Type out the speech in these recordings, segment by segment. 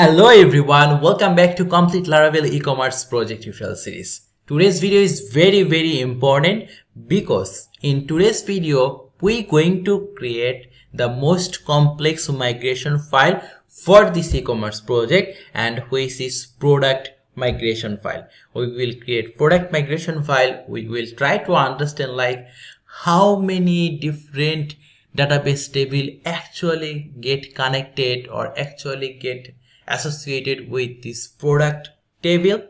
Hello everyone, welcome back to Complete Laravel e-commerce project tutorial series. Today's video is very important because in today's video we're going to create the most complex migration file for this e-commerce project, and which is product migration file. We will create product migration file. We will try to understand like how many different database table actually get connected or actually get associated with this product table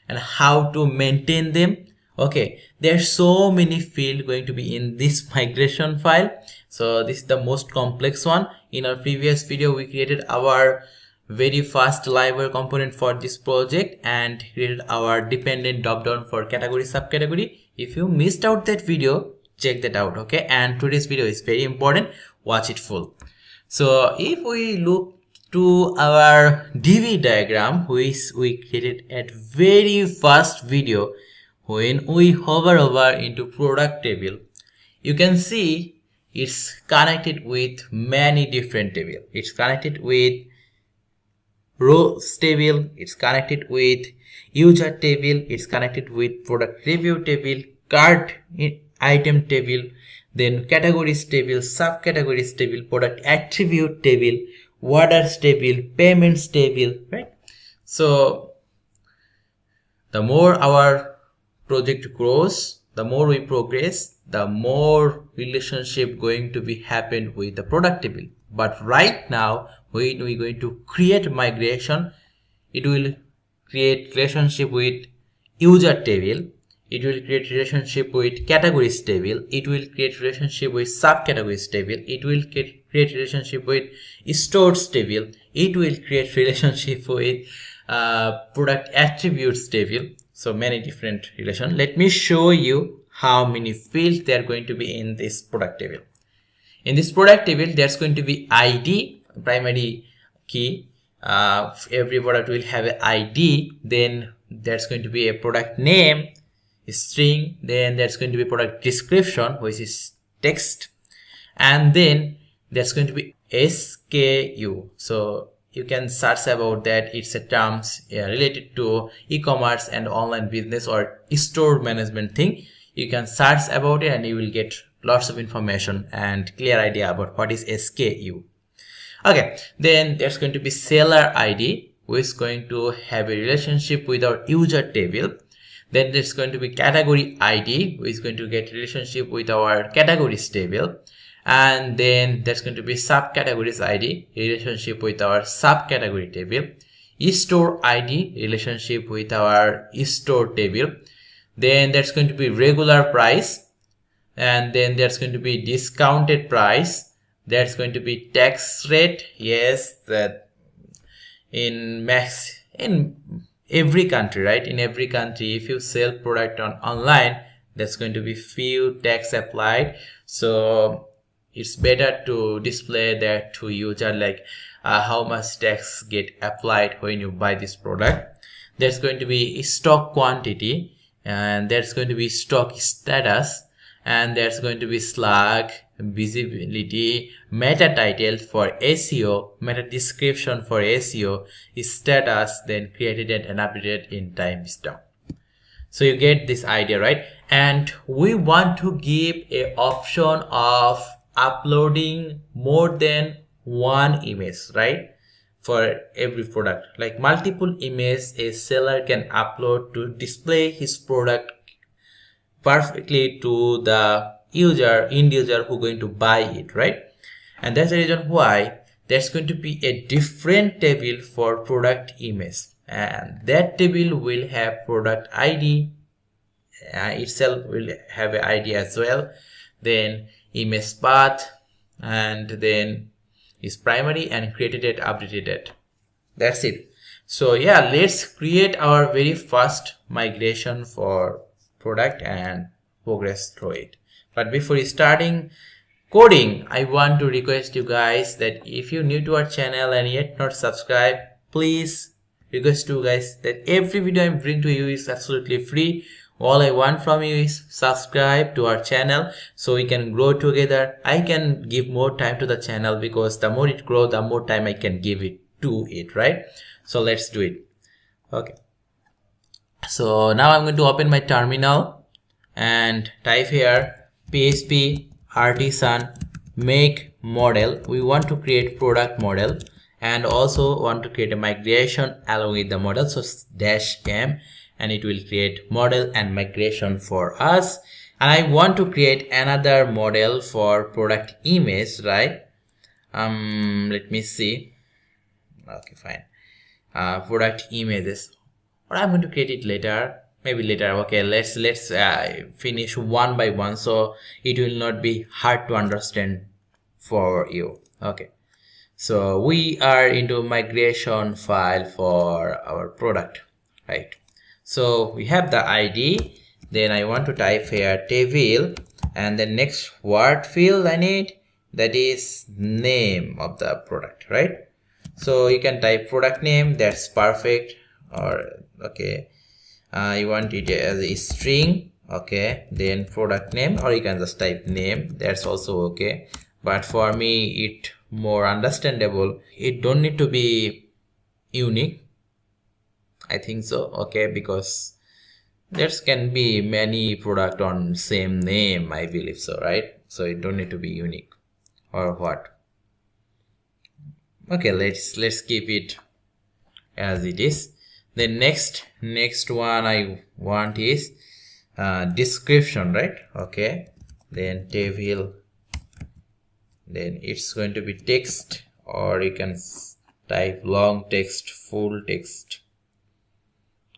and how to maintain them. Okay, there's so many fields going to be in this migration file, so this is the most complex one. In our previous video we created our very first Livewire component for this project and created our dependent drop down for category subcategory. If you missed out that video, check that out. Okay, and today's video is very important, watch it full. So if we look to our DB diagram which we created at very first video, when we hover over into product table, you can see it's connected with many different tables. It's connected with rows table, it's connected with user table, it's connected with product review table, cart item table, then categories table, subcategories table, product attribute table, orders table, payments table, right? So the more our project grows, the more we progress, the more relationship going to be happen with the product table. But right now when we're going to create migration, it will create relationship with user table, it will create relationship with categories table, it will create relationship with subcategories table, it will create relationship with stores table, it will create relationship with product attributes table. So many different relation. Let me show you how many fields there are going to be in this product table. In this product table there's going to be ID, primary key. Every product will have an ID, then there's going to be a product name, string, then there's going to be product description which is text, and then there's going to be SKU. So you can search about that. It's a terms related to e-commerce and online business or store management thing. You can search about it and you will get lots of information and clear idea about what is SKU. Okay, then there's going to be seller ID which is going to have a relationship with our user table. Then there's going to be category ID which is going to get relationship with our categories table, and then there's going to be subcategories ID, relationship with our subcategory table, store ID, relationship with our store table, then there's going to be regular price, and then there's going to be discounted price, there's going to be tax rate. Yes, that in every country, right? In every country, if you sell product on online, there's going to be few tax applied. So it's better to display that to user like how much tax get applied when you buy this product. There's going to be stock quantity, and there's going to be stock status, and there's going to be slug, visibility, meta title for SEO, meta description for SEO, status, then created and updated in time stamp. So you get this idea, right? And we want to give a option of uploading more than one image, right? For every product, like multiple images a seller can upload to display his product perfectly to the end user who going to buy it, right? And that's the reason why there's going to be a different table for product image, and that table will have product ID itself will have an ID as well, then image path, and then is primary and created it, updated it. That's it. So yeah, let's create our very first migration for product and progress through it. But before starting coding, I want to request you guys that if you're new to our channel and yet not subscribed, please request you guys that every video I bring to you is absolutely free. All I want from you is subscribe to our channel so we can grow together. I can give more time to the channel because the more it grows, the more time I can give it do it, right? So let's do it. Okay, so now I'm going to open my terminal and type here php artisan make model. We want to create product model and also want to create a migration along with the model, so -m, and it will create model and migration for us. And I want to create another model for product image, right? Let me see. Okay, fine. Product images, or I'm going to create it later, maybe later. Okay, let's finish one by one so it will not be hard to understand for you. Okay, so we are into migration file for our product, right? So we have the ID, then I want to type here table, and the next word field I need, that is name of the product, right? So you can type product name, that's perfect. Or okay, you want it as a string, okay, then product name, or you can just type name, that's also okay. But for me it more understandable, it don't need to be unique, I think so, okay, because there can be many product on same name, I believe so, right? So it don't need to be unique or what. Okay, let's keep it as it is. The next one I want is description, right? Okay, then table, then it's going to be text, or you can type long text, full text.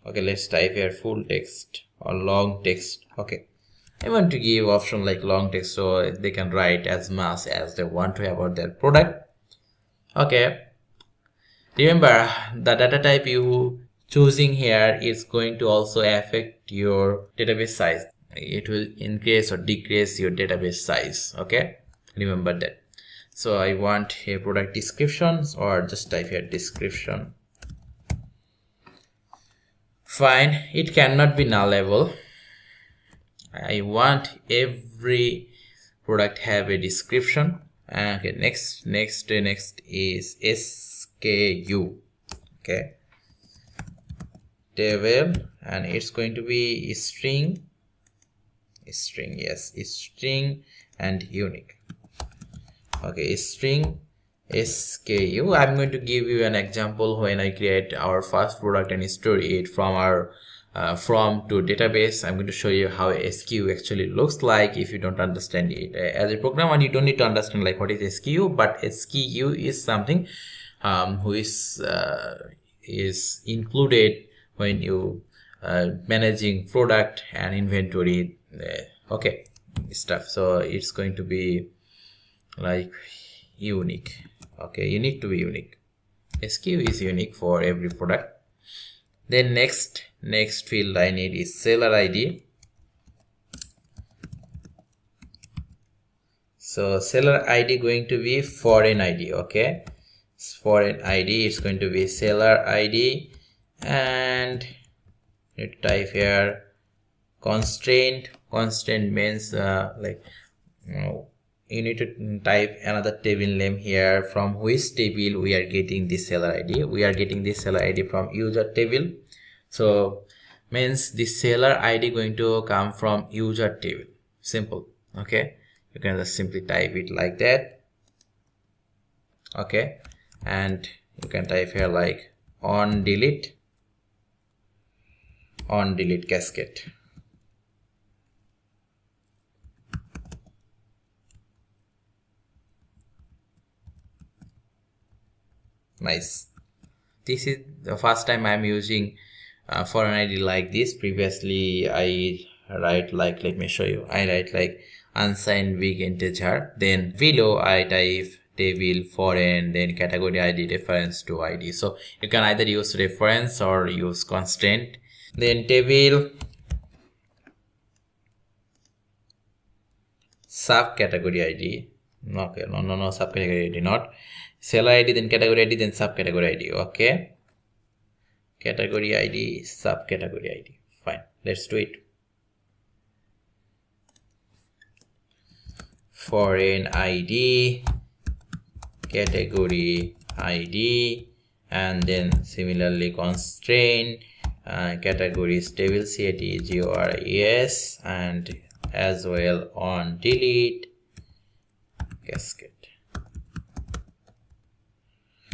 Okay, let's type here full text or long text. Okay, I want to give option like long text so they can write as much as they want to about their product. Okay, remember the data type you choosing here is going to also affect your database size. It will increase or decrease your database size. Okay, remember that. So I want a product descriptions, or just type here description. Fine, it cannot be nullable. I want every product have a description. Okay, next is SKU. Okay, table, and it's going to be string, yes, string and unique. Okay, string SKU. I'm going to give you an example when I create our first product and store it from our from to database. I'm going to show you how SKU actually looks like. If you don't understand it as a programmer, you don't need to understand like what is SKU, but SKU is something who is included when you managing product and inventory okay stuff. So it's going to be like unique. Okay, you need to be unique. SKU is unique for every product. Then next field I need is seller ID. So seller ID going to be foreign ID. Okay, foreign ID is going to be seller ID, and you type here constraint. Constraint means like you need to type another table name here, from which table we are getting this seller ID. We are getting this seller ID from user table, so means the seller ID going to come from user table. Simple. Okay, you can just simply type it like that. Okay, and you can type here like on delete cascade. Nice. This is the first time I'm using foreign ID like this. Previously I write like, let me show you, I write like unsigned big integer, then below I type table foreign, then category ID reference to ID. So you can either use reference or use constraint. Then table subcategory ID. Okay, no, subcategory ID, not seller ID, then category ID, then subcategory ID. Okay, category ID, subcategory ID. Fine, let's do it. Foreign ID, category ID, and then similarly constraint categories table CATGORES, and as well on delete cascade.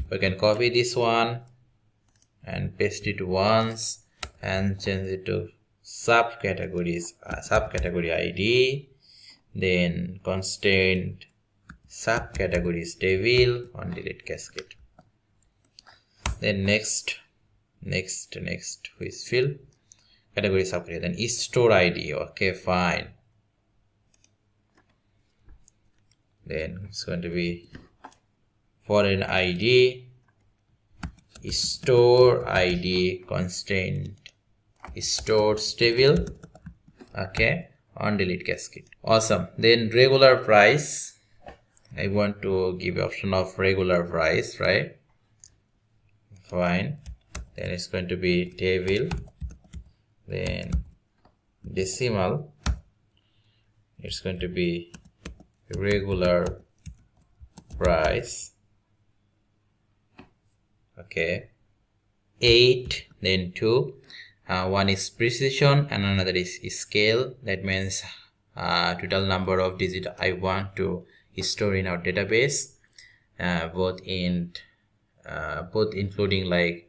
We can copy this one and paste it once and change it to subcategories, subcategory ID, then constraint subcategories table on delete cascade. Then next which field category subcategory, then store ID. Okay, fine. Then it's going to be foreign ID, store ID, constraint stores table. Okay, on delete cascade. Awesome. Then regular price, I want to give option of regular price, right? Fine. Then it's going to be table, then decimal, it's going to be regular price. Okay, 8, then 2. One is precision and another is scale. That means total number of digits I want to store in our database, both including like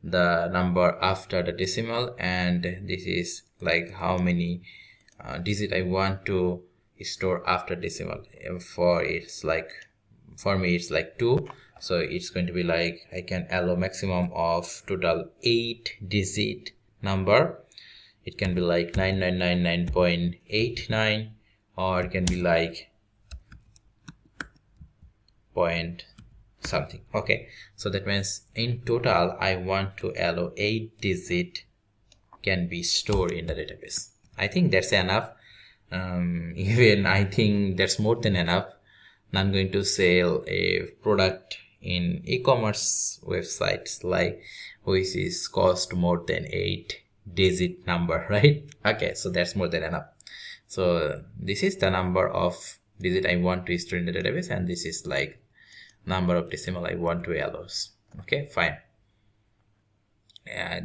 the number after the decimal, and this is like how many digit I want to store after decimal. For me it's like 2, so it's going to be like I can allow maximum of total 8 digit number. It can be like 9999.89, or it can be like point something. Okay, so that means in total I want to allow 8 digit can be stored in the database. I think that's enough. Even I think that's more than enough. Now I'm going to sell a product in e-commerce websites, like which is cost more than 8 digit number, right? Okay, so that's more than enough. So this is the number of digit I want to store in the database, and this is like number of decimal I want to allow. Okay, fine.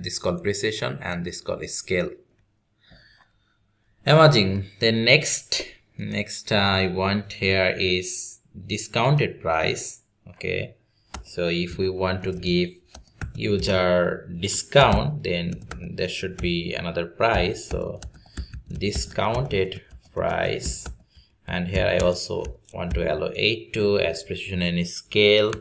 This called precision and this called scale. Amazing. Then next I want here is discounted price. Okay, so if we want to give user discount, then there should be another price, so discounted price. And here I also want to allow 8 to as precision and scale.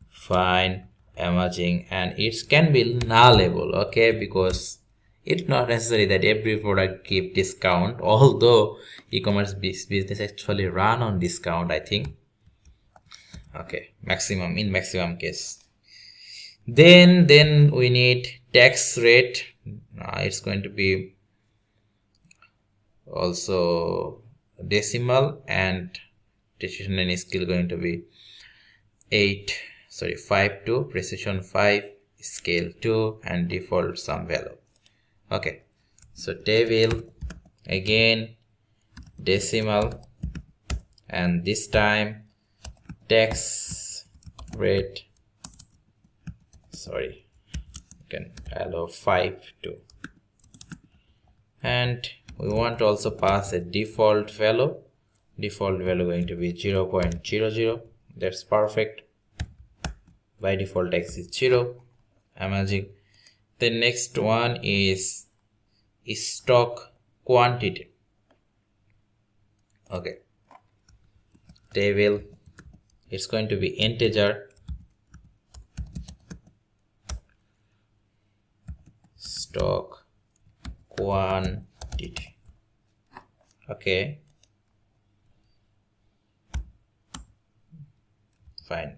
Fine, amazing. And it can be nullable, okay, because it's not necessary that every product give discount, although e-commerce business actually run on discount, I think. Okay, maximum, in maximum case. Then we need tax rate. It's going to be also decimal, and precision and scale going to be 5 to precision 5, scale 2, and default some value. Okay, so table again, decimal, and this time tax rate, you can allow 5 to, and we want to also pass a default value. Default value going to be 0.00. That's perfect. By default tax is 0. Amazing. The next one is stock quantity. Okay, table, it's going to be integer, stock quantity. Okay, fine.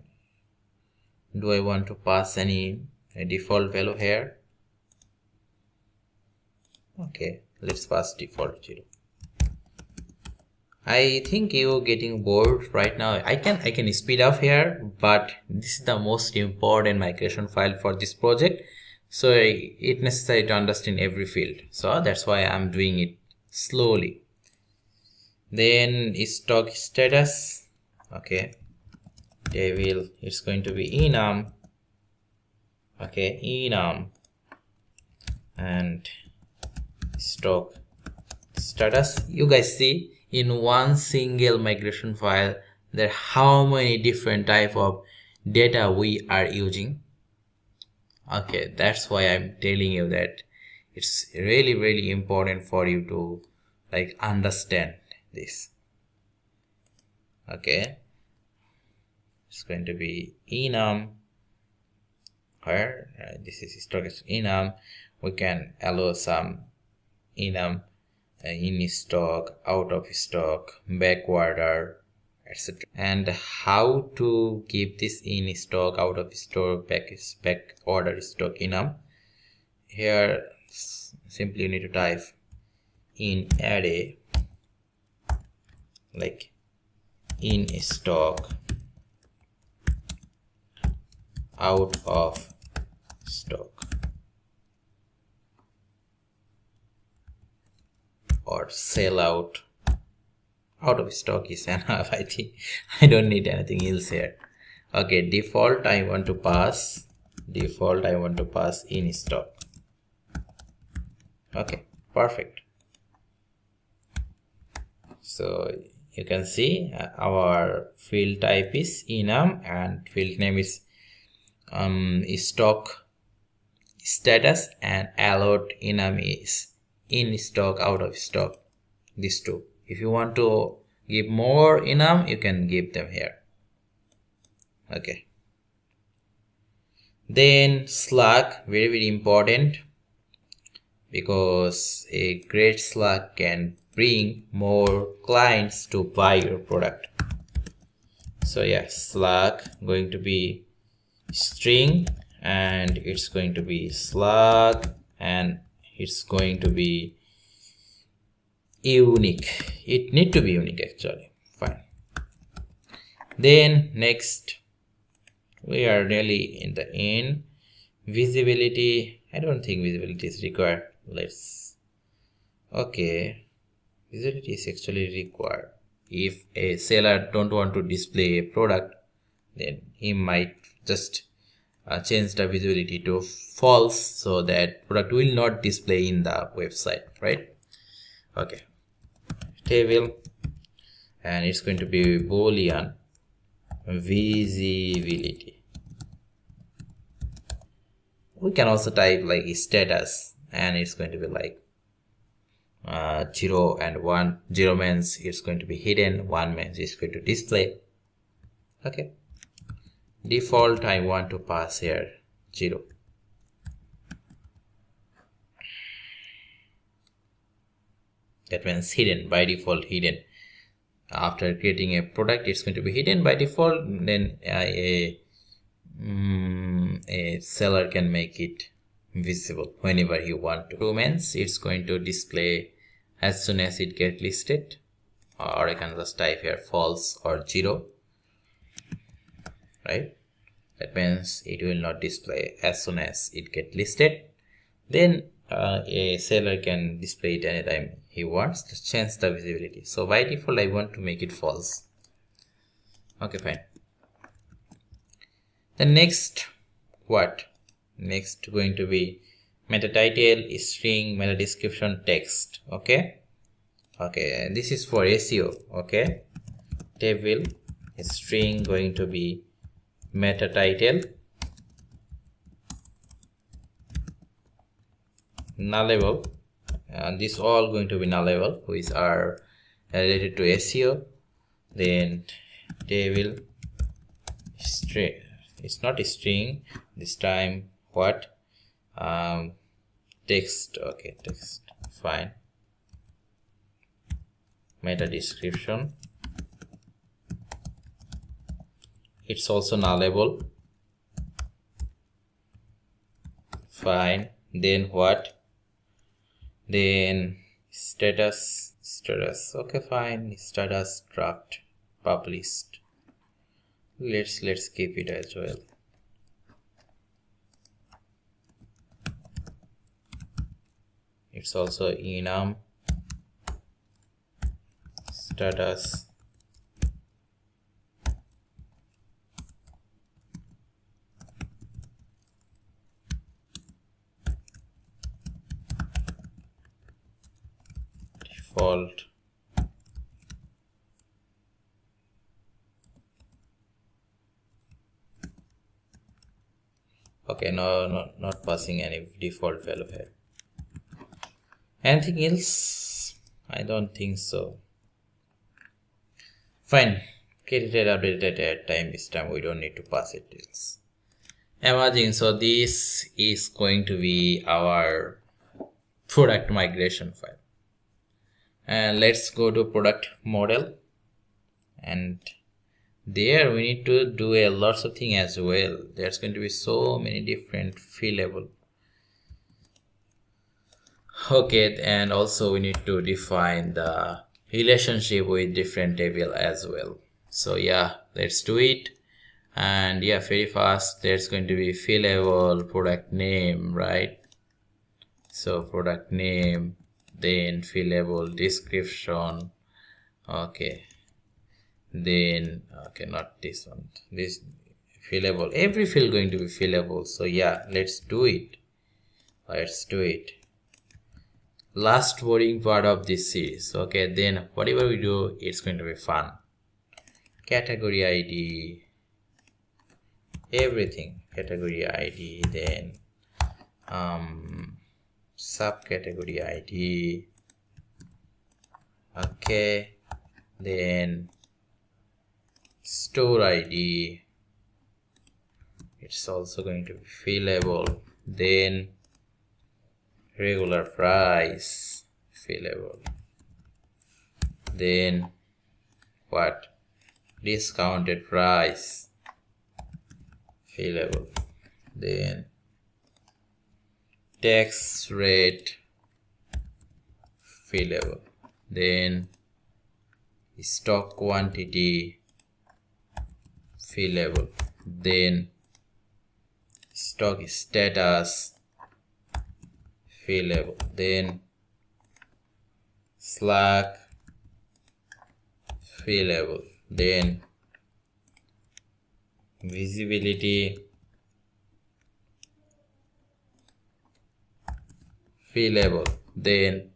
Do I want to pass any default value here? Okay, let's pass default 0. I think you're getting bored right now. I can speed up here, but this is the most important migration file for this project, so it's necessary to understand every field, so that's why I'm doing it slowly. Then stock status. Okay, table, it's going to be enum Okay, enum and stock status. You guys see in one single migration file there how many different type of data we are using. Okay, that's why I'm telling you that it's really important for you to like understand this. Okay, it's going to be enum where this is storage enum. We can allow some enum in stock, out of stock, back order, etc. And how to keep this in stock, out of stock, back order stock enum. Here simply you need to type in array like in stock, out of stock, or sell out. Out of stock is enough. I think I don't need anything else here. Okay, default I want to pass in stock. Okay, perfect. So you can see our field type is enum and field name is stock status, and allowed enum is in stock, out of stock, these two. If you want to give more enum, you can give them here. Okay, then slug, very important, because a great slug can bring more clients to buy your product. So yeah, slug going to be string, and it's going to be slug, and it's going to be unique. It need to be unique actually. Fine. Then next, we are nearly in the end. Visibility, I don't think visibility is required. Okay, visibility is actually required. If a seller don't want to display a product, then he might just change the visibility to false, so that product will not display in the website, right? Okay, table, and it's going to be boolean visibility. We can also type like status, and it's going to be like 0 and 1. 0 means it's going to be hidden, 1 means it's going to display. Okay, default I want to pass here 0. That means hidden, by default hidden. After creating a product, it's going to be hidden by default. Then a seller can make it visible whenever you want to. True means it's going to display as soon as it gets listed, or I can just type here false or 0, right? That means it will not display as soon as it gets listed. Then a seller can display it anytime he wants to change the visibility. So by default I want to make it false. Okay, fine. The next, what next going to be meta title, string, meta description, text. Okay, this is for SEO. Okay, table string going to be meta title, nullable, and this all going to be nullable, which are related to SEO. Then table string, it's not a string this time, what text. Okay, text, fine. Meta description, it's also nullable, fine. Then what, then status, okay, fine. Status draft published, let's keep it as well. It's also enum status, default okay. No, not passing any default value here. Anything else? I don't think so. Fine. Created, updated at time this time. We don't need to pass it else. Imagine, so this is going to be our product migration file. And let's go to product model, and there we need to do a lots of things as well. There's going to be so many different field level. Okay, and also we need to define the relationship with different table as well. So yeah, let's do it. And yeah, very fast. There's going to be field level, product name, right? So product name, then field level, description. Okay, then okay, not this one, this field level, every field going to be field level. So yeah, let's do it. Last boring part of this series. Okay, then whatever we do, it's going to be fun. Category ID, everything, category ID, then subcategory ID. Okay, then store ID, it's also going to be field level, then regular price, field level, then what, discounted price, field level, then tax rate, field level, then stock quantity, field level, then stock status, field level, then slack, field level, then visibility, field level, then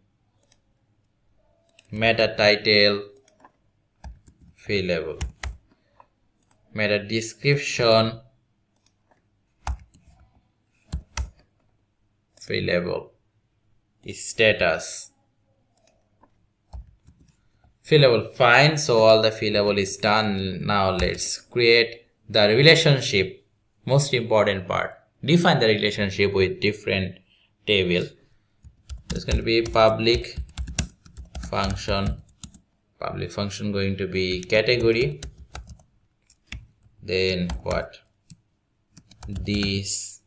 meta title, field level, meta description, field level, status, field level. Fine, so all the field level is done. Now let's create the relationship, most important part. Define the relationship with different table. There's going to be public function going to be category, then what, this,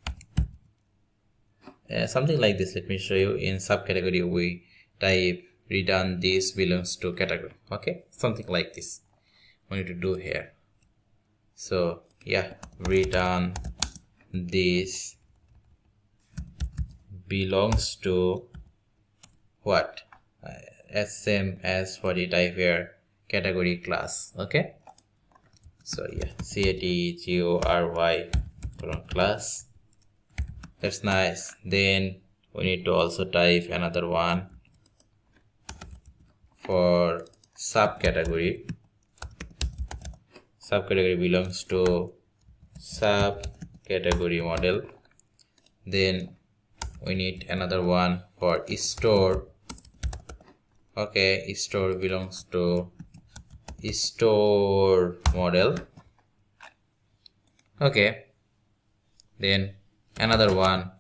something like this. Let me show you. In subcategory we type return this belongs to category. Okay, something like this we need to do here. So yeah, return this belongs to what, same as for the type here, category class. Okay, so yeah, category class. That's nice. Then we need to also type another one for subcategory. Subcategory belongs to subcategory model. Then we need another one for store. Okay, store belongs to store model. Okay, then another one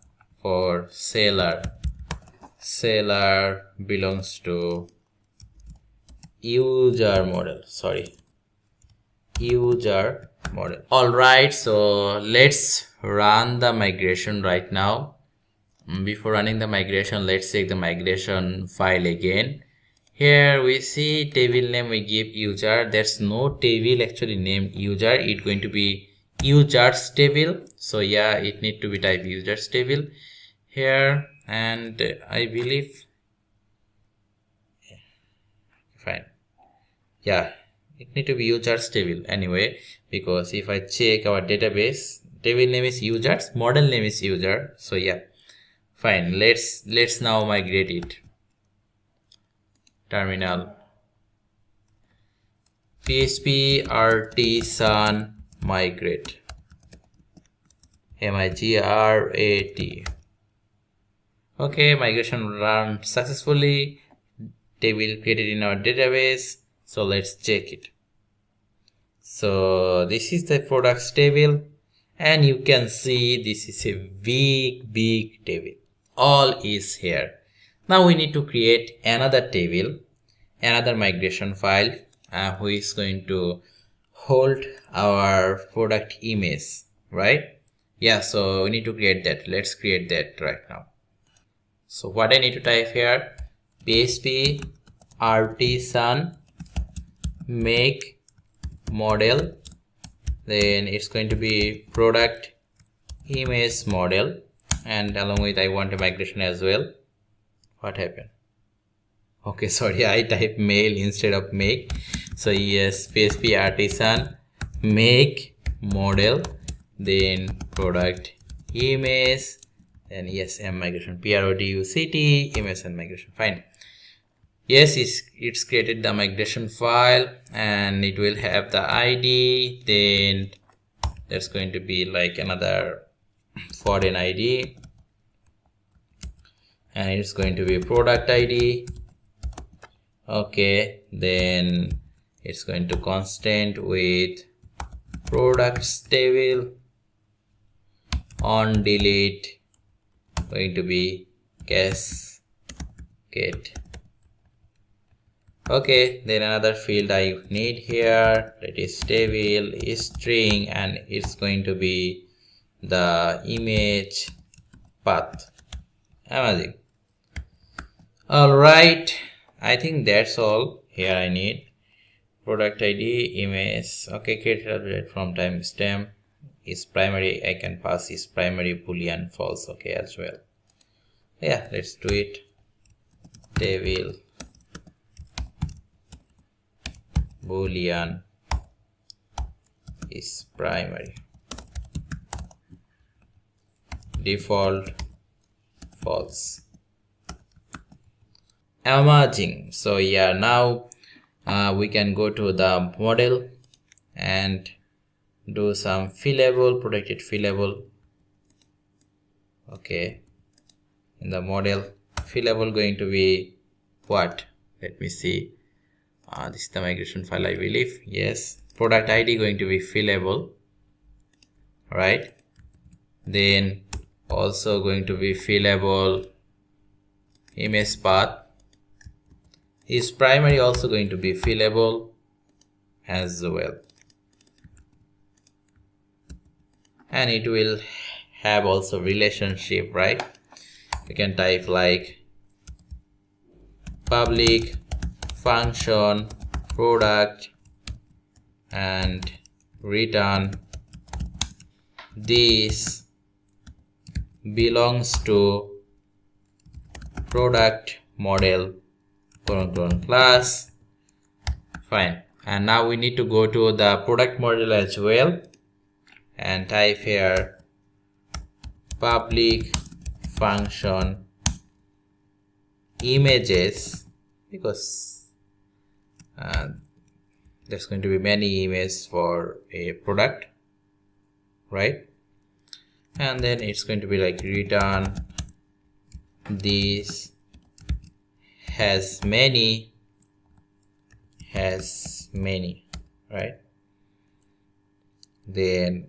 for seller. Seller belongs to user model. Sorry, user model. All right, so let's run the migration right now. Before running the migration, let's check the migration file again. Here we see table name, we give user. There's no table actually named user. It's going to be users table. So yeah, it need to be type users table here, and I believe fine. Yeah, it need to be users table anyway, because if I check our database, table name is users, model name is user. So yeah, fine. Let's now migrate it. terminal. PHP artisan migrate, MIGRAT. Okay, migration run successfully. Table created in our database. So let's check it. So this is the products table, and you can see this is a big table. All is here. Now we need to create another table, another migration file, who is going to hold our product image, right? Yeah, so we need to create that. Let's create that right now. So what I need to type here, PHP artisan make model, then it's going to be product image model, and along with I want a migration as well. What happened? Okay, sorry, I typed mail instead of make. So yes, PHP artisan make model, then product image, and yes, M migration, PRODUCT image and migration. Fine. Yes, it's created the migration file, and it will have the ID. Then there's going to be like another foreign ID, and it's going to be product ID. Okay, then it's going to constant with products table. On delete going to be cascade. Okay, then another field I need here, that is table string, and it's going to be the image path. Amazing. All right, I think that's all here I need. Product ID, image. Okay, create update from timestamp. Is primary, I can pass is primary boolean false. Okay, as well. Yeah, let's do it. Table boolean is primary, default false. Amazing. So yeah, now we can go to the model and do some fillable, protected fillable. Okay, in the model fillable going to be what? Let me see. This is the migration file, I believe. Yes, product ID going to be fillable, right? Then also going to be fillable image path. Is primary also going to be fillable as well, and it will have also relationship, right? You can type like public function product and return this belongs to product model class. Fine. And now we need to go to the product model as well and type here public function images, because there's going to be many images for a product, right? And then it's going to be like return this has many, right? Then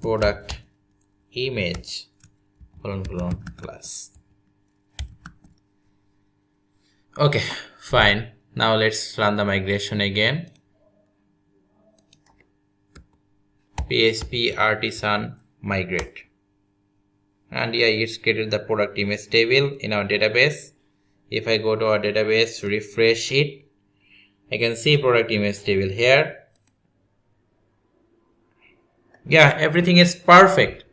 product image class. Okay, fine. Now let's run the migration again. PHP artisan migrate, and yeah, it's created the product image table in our database. If I go to our database, refresh it, I can see product image table here. Yeah, everything is perfect.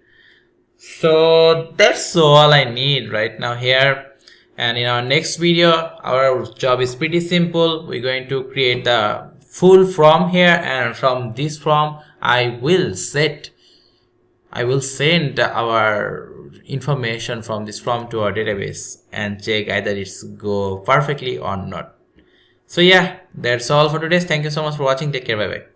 So that's all I need right now here. And in our next video, our job is pretty simple. We're going to create the full form here, and from this form I will send our information from this form to our database and check either it's go perfectly or not. So yeah, that's all for today. Thank you so much for watching. Take care. Bye bye.